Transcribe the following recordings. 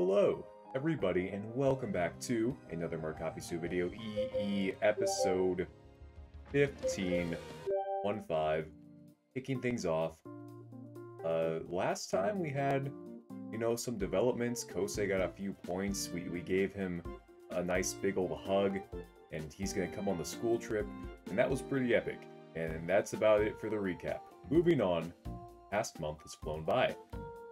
Hello, everybody, and welcome back to another Markapisu video, EE episode 15, kicking things off. Last time we had, some developments. Kosei got a few points. We gave him a nice big old hug, and he's gonna come on the school trip, and that was pretty epic. And that's about it for the recap. Moving on, past month has flown by.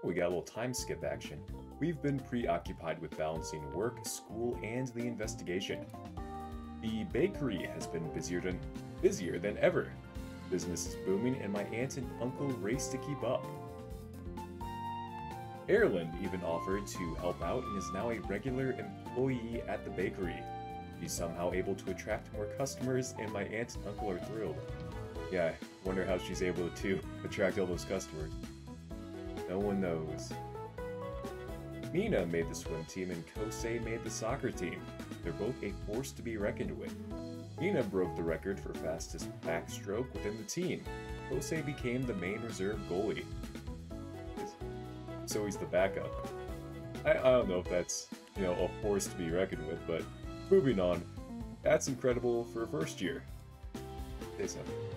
We got a little time skip action. We've been preoccupied with balancing work, school, and the investigation. The bakery has been busier than ever. Business is booming, and my aunt and uncle race to keep up. Erland even offered to help out and is now a regular employee at the bakery. He's somehow able to attract more customers, and my aunt and uncle are thrilled. Yeah, I wonder how she's able to attract all those customers. No one knows. Mina made the swim team and Kosei made the soccer team. They're both a force to be reckoned with. Mina broke the record for fastest backstroke within the team. Kosei became the main reserve goalie. So he's the backup. I don't know if that's, a force to be reckoned with, but moving on. That's incredible for a first year.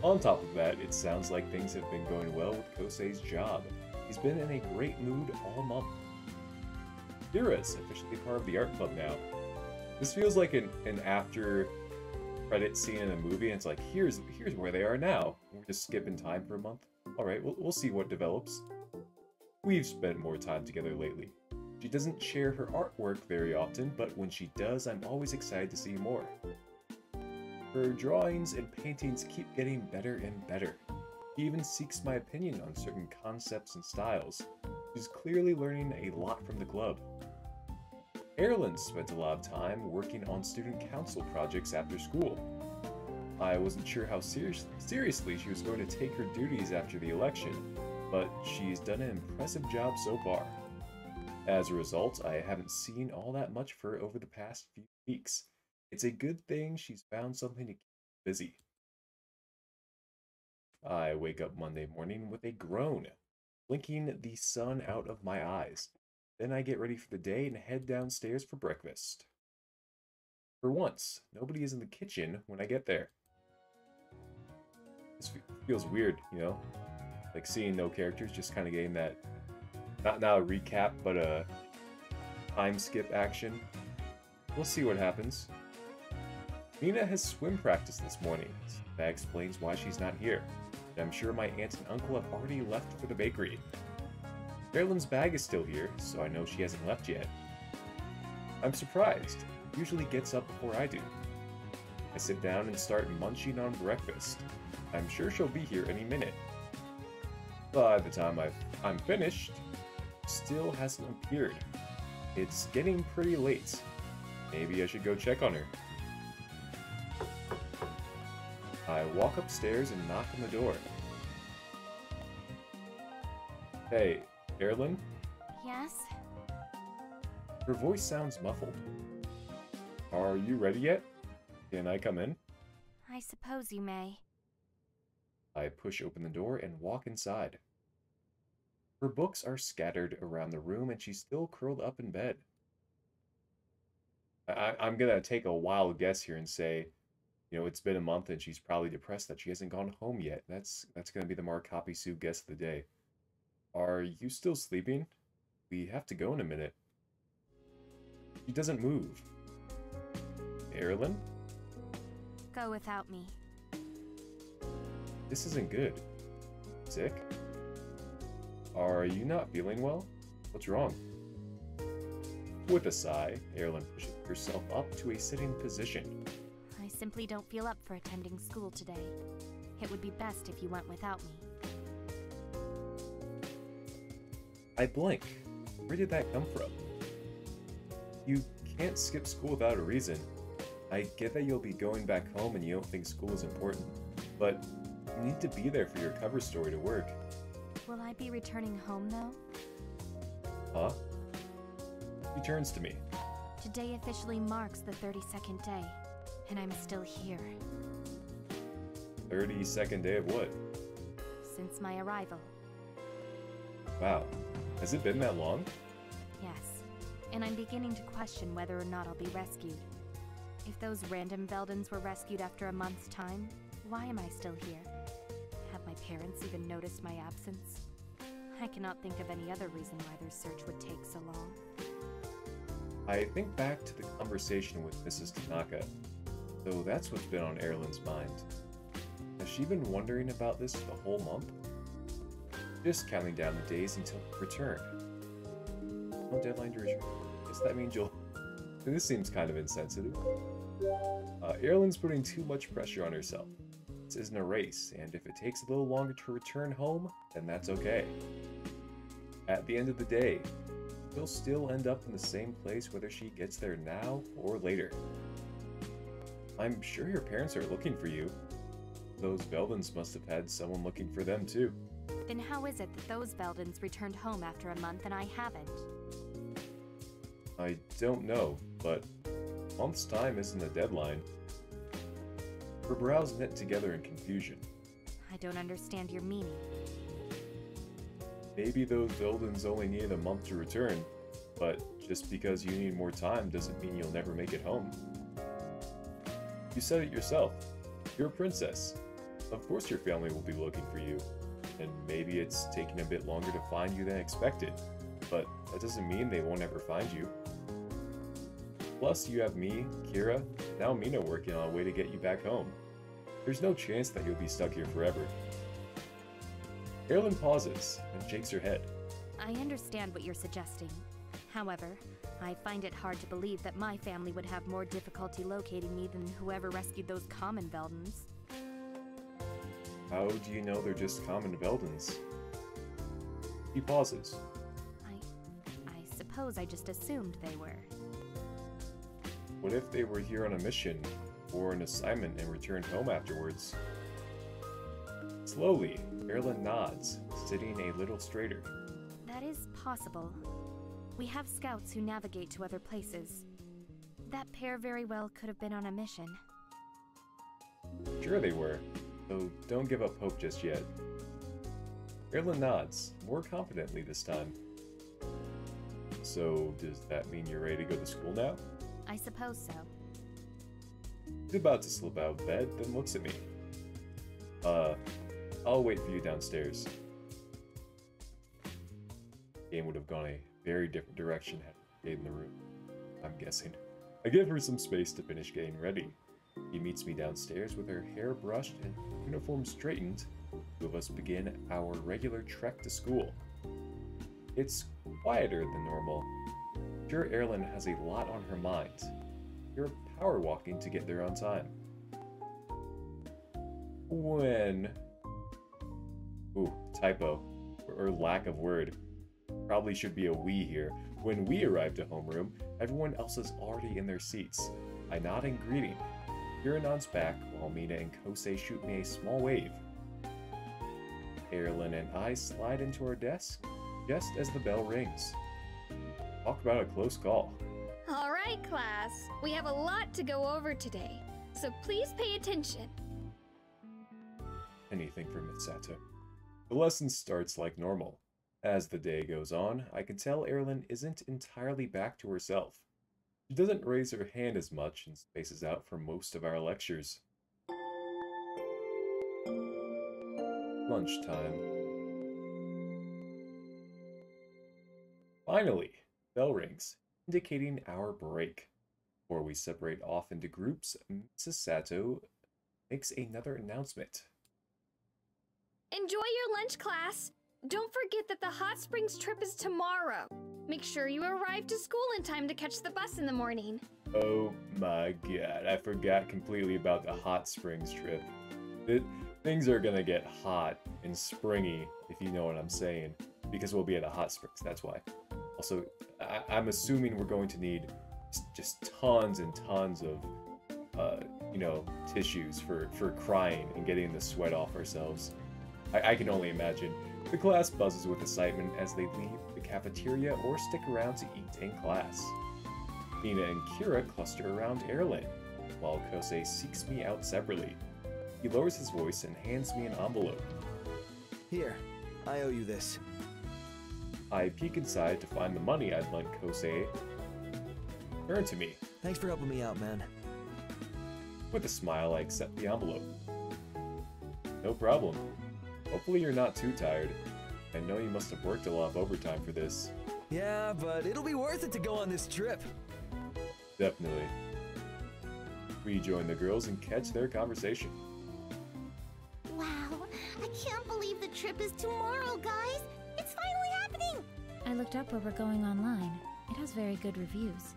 On top of that, it sounds like things have been going well with Kosei's job. He's been in a great mood all month. Kira's officially part of the art club now. This feels like an after credit scene in a movie, and it's like, here's where they are now. We're just skipping time for a month. Alright, we'll see what develops. We've spent more time together lately. She doesn't share her artwork very often, but when she does, I'm always excited to see more. Her drawings and paintings keep getting better and better. She even seeks my opinion on certain concepts and styles. She's clearly learning a lot from the club. Erland spent a lot of time working on student council projects after school. I wasn't sure how seriously she was going to take her duties after the election, but she's done an impressive job so far. As a result, I haven't seen all that much of her over the past few weeks. It's a good thing she's found something to keep busy. I wake up Monday morning with a groan, blinking the sun out of my eyes. Then I get ready for the day and head downstairs for breakfast. For once, nobody is in the kitchen when I get there. This feels weird, like seeing no characters, just kind of getting that, not a recap, but a time skip action. We'll see what happens. Mina has swim practice this morning. That explains why she's not here. I'm sure my aunt and uncle have already left for the bakery. Erland's bag is still here, so I know she hasn't left yet. I'm surprised. She usually gets up before I do. I sit down and start munching on breakfast. I'm sure she'll be here any minute. By the time I'm finished, she still hasn't appeared. It's getting pretty late. Maybe I should go check on her. I walk upstairs and knock on the door. Hey, Erland? Yes? Her voice sounds muffled. Are you ready yet? Can I come in? I suppose you may. I push open the door and walk inside. Her books are scattered around the room and she's still curled up in bed. I'm gonna take a wild guess here and say, it's been a month and she's probably depressed that she hasn't gone home yet. That's going to be the Markapisu guess of the day. Are you still sleeping? We have to go in a minute. She doesn't move. Erland? Go without me. This isn't good. Sick? Are you not feeling well? What's wrong? With a sigh, Erland pushes herself up to a sitting position. I simply don't feel up for attending school today. It would be best if you went without me. I blink. Where did that come from? You can't skip school without a reason. I get that you'll be going back home and you don't think school is important, but you need to be there for your cover story to work. Will I be returning home, though? Huh? She turns to me. Today officially marks the 32nd day, and I'm still here. 32nd day of what? Since my arrival. Wow. Has it been that long? Yes. and I'm beginning to question whether or not I'll be rescued. If those random Veldens were rescued after a month's time, why am I still here? Have my parents even noticed my absence? I cannot think of any other reason why their search would take so long. I think back to the conversation with Mrs. Tanaka, though that's what's been on Erlen's mind. Has she been wondering about this the whole month? Just counting down the days until return. No deadline to return. Guess that means you'll... This seems kind of insensitive. Erlen's putting too much pressure on herself. This isn't a race, and if it takes a little longer to return home, then that's okay. At the end of the day, she'll still end up in the same place whether she gets there now or later. I'm sure your parents are looking for you. Those Veldens must have had someone looking for them too. Then how is it that those Veldens returned home after a month and I haven't? I don't know, but a month's time isn't a deadline. Her brows knit together in confusion. I don't understand your meaning. Maybe those Veldens only needed a month to return, but just because you need more time doesn't mean you'll never make it home. You said it yourself. You're a princess. Of course your family will be looking for you, and maybe it's taking a bit longer to find you than expected, but that doesn't mean they won't ever find you. Plus, you have me, Kira, now Mina working on a way to get you back home. There's no chance that you'll be stuck here forever. Erlen pauses and shakes her head. I understand what you're suggesting. However, I find it hard to believe that my family would have more difficulty locating me than whoever rescued those common Veldens. How do you know they're just common Veldens? He pauses. I suppose I just assumed they were. What if they were here on a mission or an assignment and returned home afterwards? Slowly, Erlen nods, sitting a little straighter. That is possible. We have scouts who navigate to other places. That pair very well could have been on a mission. Sure they were, though don't give up hope just yet. Erlen nods, more confidently this time. So, does that mean you're ready to go to school now? I suppose so. He's about to slip out of bed, then looks at me. I'll wait for you downstairs. The game would have gone a very different direction had I stayed in the room, I'm guessing. I give her some space to finish getting ready. He meets me downstairs with her hair brushed and uniform straightened. Two of us begin our regular trek to school. It's quieter than normal. Sure, Erlen has a lot on her mind. You're power walking to get there on time. When... Ooh, typo. Or lack of word. Probably should be a we here. When we arrive to homeroom, everyone else is already in their seats. I nod in greeting. Kira nods back while Mina and Kosei shoot me a small wave. Erlen and I slide into our desk just as the bell rings. Talk about a close call. All right, class. We have a lot to go over today, so please pay attention. Anything for Mitsato. The lesson starts like normal. As the day goes on, I can tell Erlen isn't entirely back to herself. She doesn't raise her hand as much and spaces out for most of our lectures. Lunchtime. Finally, bell rings, indicating our break. Before we separate off into groups, Mrs. Sato makes another announcement. Enjoy your lunch, class. Don't forget that the hot springs trip is tomorrow. Make sure you arrive to school in time to catch the bus in the morning. Oh my god, I forgot completely about the hot springs trip. Things are gonna get hot and springy, if you know what I'm saying, because we'll be at the hot springs, that's why. Also, I'm assuming we're going to need just tons and tons of, tissues for crying and getting the sweat off ourselves. I can only imagine. The class buzzes with excitement as they leave the cafeteria or stick around to eat in class. Mina and Kira cluster around Erlen, while Kosei seeks me out separately. He lowers his voice and hands me an envelope. Here, I owe you this. I peek inside to find the money I'd lent Kosei Turn to me. Thanks for helping me out, man. With a smile, I accept the envelope. No problem. Hopefully you're not too tired. I know you must have worked a lot of overtime for this. Yeah, but it'll be worth it to go on this trip. Definitely. We join the girls and catch their conversation. Wow, I can't believe the trip is tomorrow, guys! It's finally happening! I looked up where we're going online. It has very good reviews.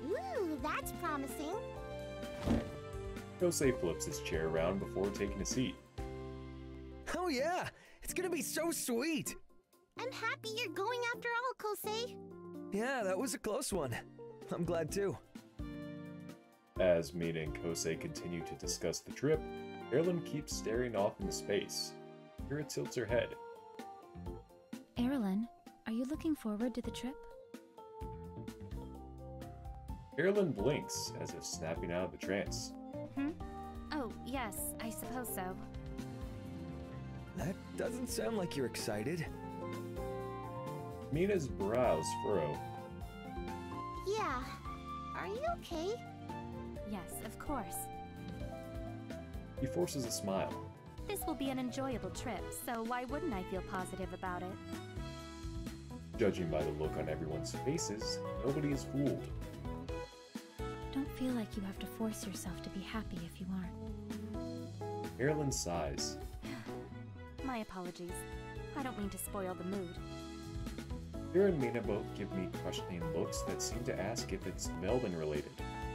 Ooh, that's promising. Kosei flips his chair around before taking a seat. Oh yeah! It's gonna be so sweet! I'm happy you're going after all, Kosei. Yeah, that was a close one. I'm glad too. As Mina and Kosei continue to discuss the trip, Erilyn keeps staring off into space. Kira tilts her head. Erilyn, are you looking forward to the trip? Erilyn blinks, as if snapping out of the trance. Oh, yes, I suppose so. That doesn't sound like you're excited. Mina's brows furrow. Yeah. Are you okay? Yes, of course. He forces a smile. This will be an enjoyable trip, so why wouldn't I feel positive about it? Judging by the look on everyone's faces, nobody is fooled. Don't feel like you have to force yourself to be happy if you aren't. Erilyn sighs. My apologies. I don't mean to spoil the mood. Kira and Mina both give me questioning looks that seem to ask if it's Melvin related,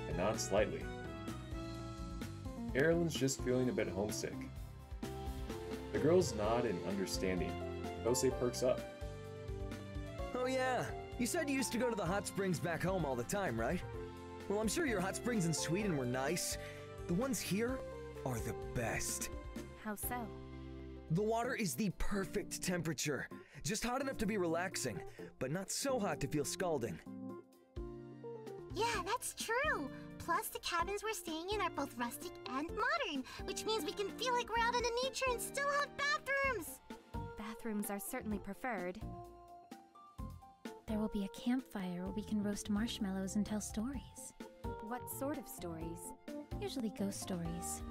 and nod slightly. Erilyn's just feeling a bit homesick. The girls nod in understanding. Kosei perks up. Oh yeah, you said you used to go to the hot springs back home all the time, right? Well, I'm sure your hot springs in Sweden were nice. The ones here are the best. How so? The water is the perfect temperature. Just hot enough to be relaxing, but not so hot to feel scalding. Yeah, that's true. Plus, the cabins we're staying in are both rustic and modern, which means we can feel like we're out in the nature and still have bathrooms. Bathrooms are certainly preferred. There will be a campfire where we can roast marshmallows and tell stories. What sort of stories? Usually ghost stories.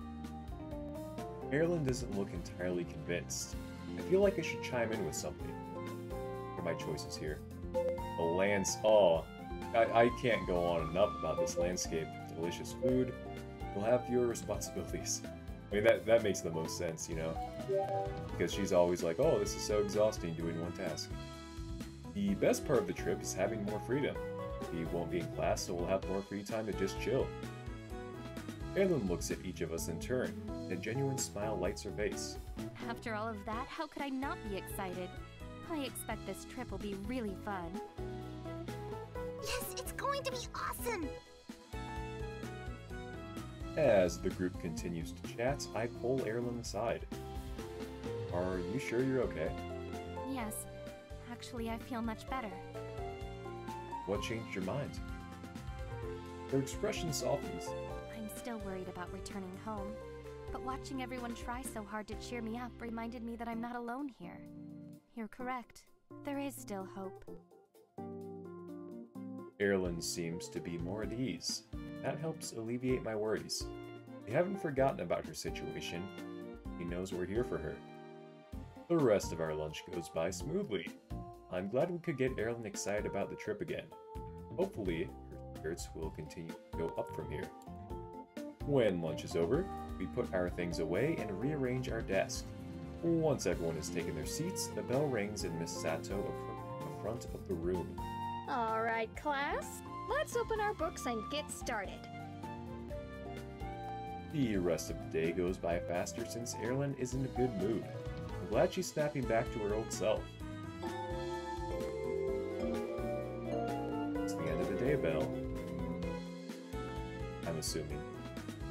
Erilyn doesn't look entirely convinced. I feel like I should chime in with something. What are my choices here? The lands. Oh, I can't go on enough about this landscape. Delicious food. We'll have fewer responsibilities. I mean, that makes the most sense, you know? Because she's always like, oh, this is so exhausting doing one task. The best part of the trip is having more freedom. We won't be in class, so we'll have more free time to just chill. Erilyn looks at each of us in turn, and a genuine smile lights her face. After all of that, how could I not be excited? I expect this trip will be really fun. Yes, it's going to be awesome. As the group continues to chat, I pull Erilyn aside. Are you sure you're okay? Yes, actually I feel much better. What changed your mind? Her expression softens. I'm still worried about returning home, but watching everyone try so hard to cheer me up reminded me that I'm not alone here. You're correct. There is still hope. Erilyn seems to be more at ease. That helps alleviate my worries. We haven't forgotten about her situation. He knows we're here for her. The rest of our lunch goes by smoothly. I'm glad we could get Erilyn excited about the trip again. Hopefully, her spirits will continue to go up from here. When lunch is over, we put our things away and rearrange our desk. Once everyone has taken their seats, the bell rings and Miss Sato approaches the front of the room. All right, class. Let's open our books and get started. The rest of the day goes by faster since Erilyn is in a good mood. I'm glad she's snapping back to her old self. It's the end of the day, Belle. I'm assuming.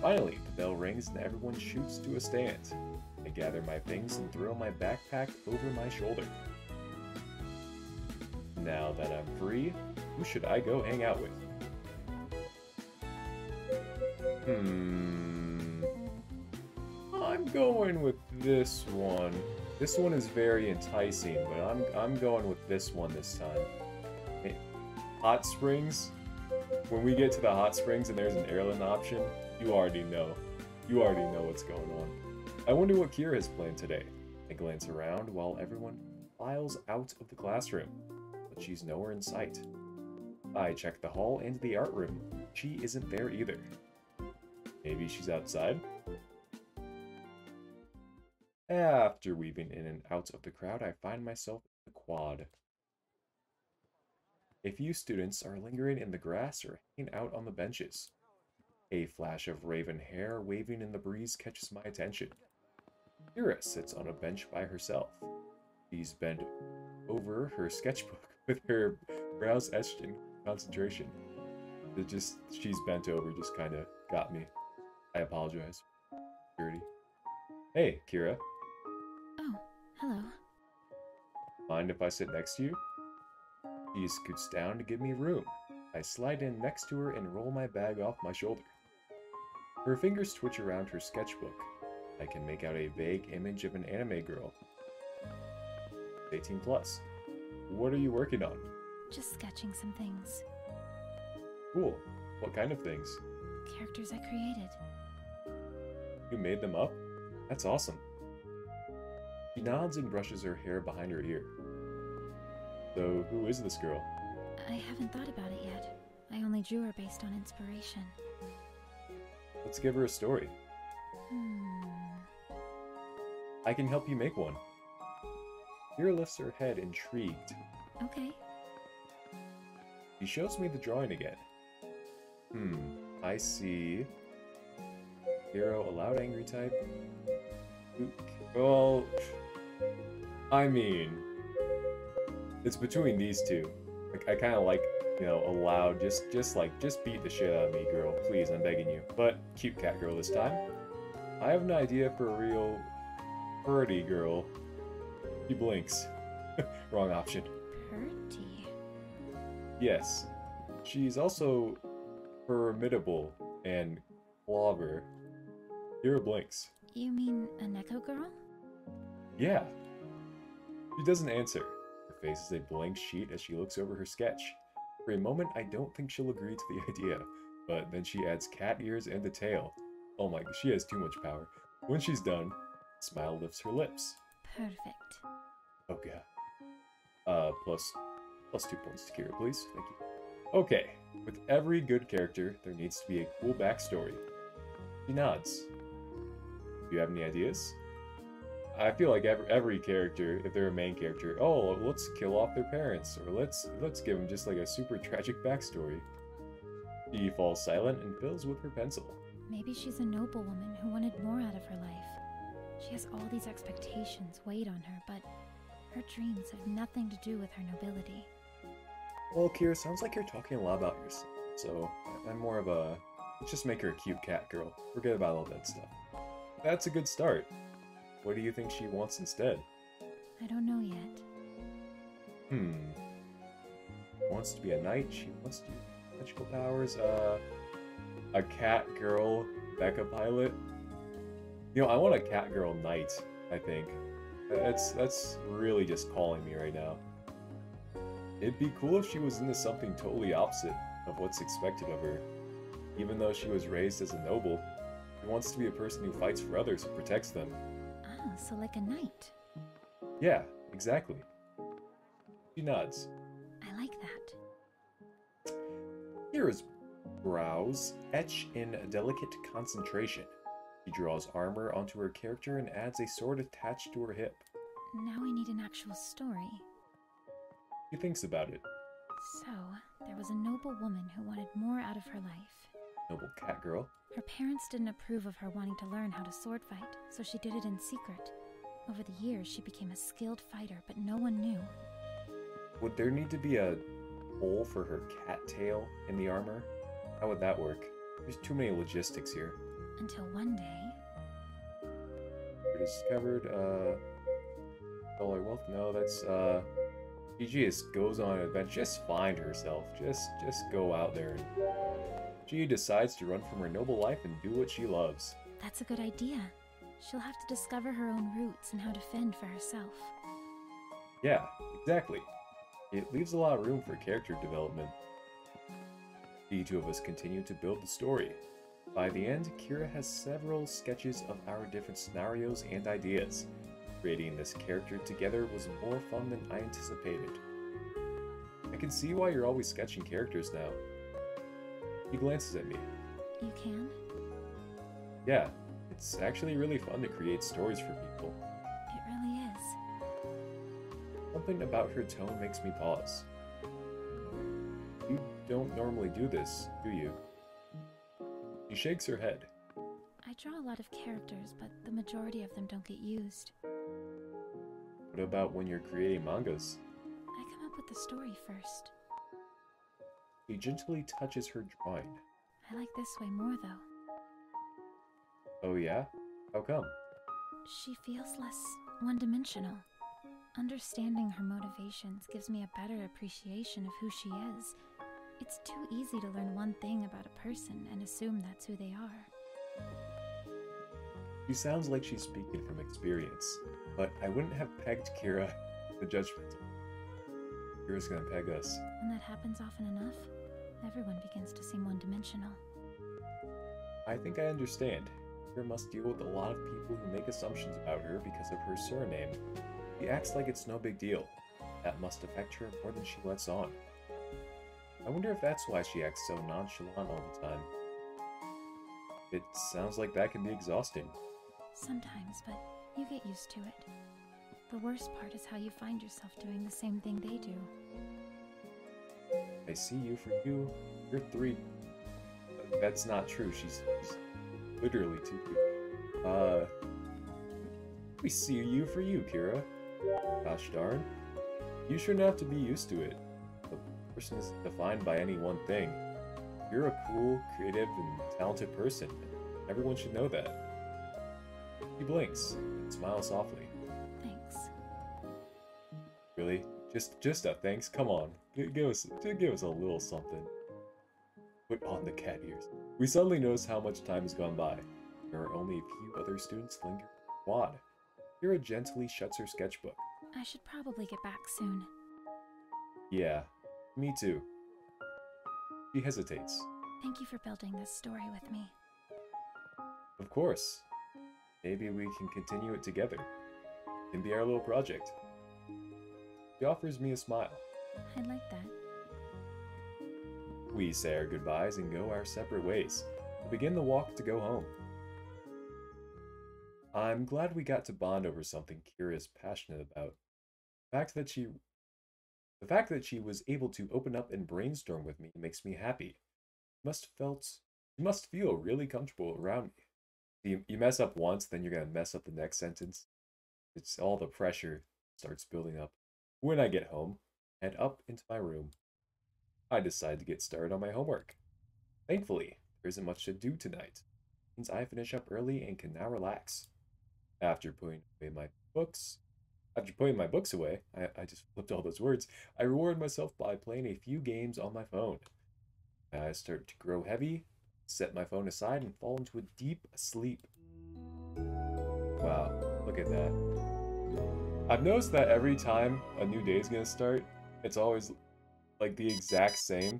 Finally, the bell rings and everyone shoots to a stand. I gather my things and throw my backpack over my shoulder. Now that I'm free, who should I go hang out with? I'm going with this one. This one is very enticing, but I'm going with this one this time. Hey, hot springs? when we get to the hot springs and there's an airline option, you already know. You already know what's going on. I wonder what Kira has planned today. I glance around while everyone files out of the classroom, but she's nowhere in sight. I check the hall and the art room. She isn't there either. Maybe she's outside? After weaving in and out of the crowd, I find myself in the quad. A few students are lingering in the grass or hanging out on the benches. A flash of raven hair waving in the breeze catches my attention. Kira sits on a bench by herself. She's bent over her sketchbook with her brows etched in concentration. She's bent over just kind of got me. I apologize. Dirty. Hey, Kira. Oh, hello. Mind if I sit next to you? She scoots down to give me room. I slide in next to her and roll my bag off my shoulder. Her fingers twitch around her sketchbook. I can make out a vague image of an anime girl. 18 plus. What are you working on? Just sketching some things. Cool. What kind of things? Characters I created. You made them up? That's awesome. She nods and brushes her hair behind her ear. So, who is this girl? I haven't thought about it yet. I only drew her based on inspiration. Let's give her a story. I can help you make one. Kira lifts her head, intrigued. Okay. She shows me the drawing again. I see. Hero, a loud, angry type. Well, I mean, it's between these two. Like, I kind of like, you know, a loud, just beat the shit out of me, girl. Please, I'm begging you. But cute cat girl this time. I have an idea for a real pretty girl. She blinks. Wrong option. Pretty. Yes. She's also formidable and clever. Kira blinks. You mean a Neko girl? Yeah. She doesn't answer. Her face is a blank sheet as she looks over her sketch. For a moment, I don't think she'll agree to the idea, but then she adds cat ears and a tail. Oh my, she has too much power. When she's done, a smile lifts her lips. Perfect. Oh god. Plus 2 points to Kira, please. Thank you. Okay, with every good character, there needs to be a cool backstory. She nods. Do you have any ideas? I feel like every character, if they're a main character, oh, let's kill off their parents, or let's give them just like a super tragic backstory. She falls silent and fills with her pencil. Maybe she's a noblewoman who wanted more out of her life. She has all these expectations weighed on her, but her dreams have nothing to do with her nobility. Well, Kira, sounds like you're talking a lot about yourself, so I'm more of a, let's just make her a cute cat girl. Forget about all that stuff. That's a good start. What do you think she wants instead? I don't know yet. Wants to be a knight, she wants to use magical powers, a cat girl Becca pilot. You know, I want a cat girl knight, I think. That's really just calling me right now. It'd be cool if she was into something totally opposite of what's expected of her. Even though she was raised as a noble, she wants to be a person who fights for others and protects them. Ah, so like a knight. Yeah, exactly. She nods. I like that. Kira's brows etch in delicate concentration. She draws armor onto her character and adds a sword attached to her hip. Now we need an actual story. She thinks about it. So, there was a noble woman who wanted more out of her life. Noble cat girl. Her parents didn't approve of her wanting to learn how to sword fight, so she did it in secret. Over the years, she became a skilled fighter, but no one knew. Would there need to be a hole for her cat tail in the armor? How would that work? There's too many logistics here. Until one day... It is covered, dollar wealth? No, that's, PG just goes on an adventure. Just find herself. Just go out there. And she decides to run from her noble life and do what she loves. That's a good idea. She'll have to discover her own roots and how to fend for herself. Yeah, exactly. It leaves a lot of room for character development. The two of us continue to build the story. By the end, Kira has several sketches of our different scenarios and ideas. Creating this character together was more fun than I anticipated. I can see why you're always sketching characters now. He glances at me. You can? Yeah, it's actually really fun to create stories for people. It really is. Something about her tone makes me pause. You don't normally do this, do you? She shakes her head. I draw a lot of characters, but the majority of them don't get used. What about when you're creating mangas? I come up with the story first. He gently touches her drawing. I like this way more, though. Oh yeah? How come? She feels less one-dimensional. Understanding her motivations gives me a better appreciation of who she is. It's too easy to learn one thing about a person and assume that's who they are. She sounds like she's speaking from experience, but I wouldn't have pegged Kira the judgmental. Kira's gonna peg us. When that happens often enough, everyone begins to seem one-dimensional. I think I understand. Kira must deal with a lot of people who make assumptions about her because of her surname. She acts like it's no big deal. That must affect her more than she lets on. I wonder if that's why she acts so nonchalant all the time. It sounds like that can be exhausting. Sometimes, but you get used to it. The worst part is how you find yourself doing the same thing they do. I see you for you. You're 3. That's not true. She's literally 2. We see you for you, Kira. Gosh darn. You shouldn't have to be used to it. A person isn't defined by any one thing. You're a cool, creative, and talented person. Everyone should know that. He blinks and smiles softly. Thanks. Really? Just a thanks? Come on. Give us a little something. Put on the cat ears. We suddenly notice how much time has gone by. There are only a few other students lingering in the quad. Kira gently shuts her sketchbook. I should probably get back soon. Yeah, me too. She hesitates. Thank you for building this story with me. Of course. Maybe we can continue it together. It can be our little project. She offers me a smile. I'd like that. We say our goodbyes and go our separate ways. We begin the walk to go home. I'm glad we got to bond over something Kira is passionate about. The fact that she was able to open up and brainstorm with me makes me happy. She must feel really comfortable around me. You mess up once, then you're gonna mess up the next sentence. It's all the pressure starts building up. When I get home, head up into my room. I decide to get started on my homework. Thankfully, there isn't much to do tonight. It means I finish up early and can now relax. After putting my books away, I just flipped all those words, I reward myself by playing a few games on my phone. I start to grow heavy, set my phone aside, and fall into a deep sleep. Wow, look at that. I've noticed that every time a new day is gonna start, it's always like the exact same,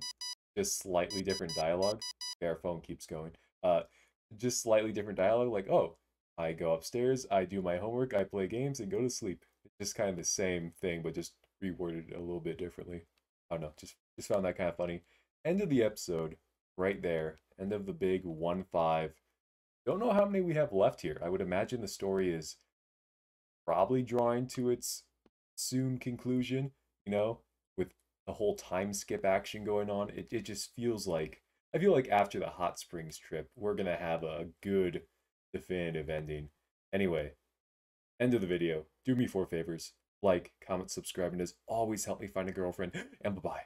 just slightly different dialogue. Okay, our phone keeps going. Just slightly different dialogue, like, oh, I go upstairs, I do my homework, I play games, and go to sleep. It's just kind of the same thing, but just reworded a little bit differently. I don't know, just found that kind of funny. End of the episode, right there. End of the big 1-5. Don't know how many we have left here. I would imagine the story is probably drawing to its soon conclusion, you know, with the whole time skip action going on. It just feels like, I feel like after the Hot Springs trip, we're going to have a good definitive ending. Anyway, end of the video. Do me 4 favors. Like, comment, subscribe, and as always, help me find a girlfriend. And bye-bye.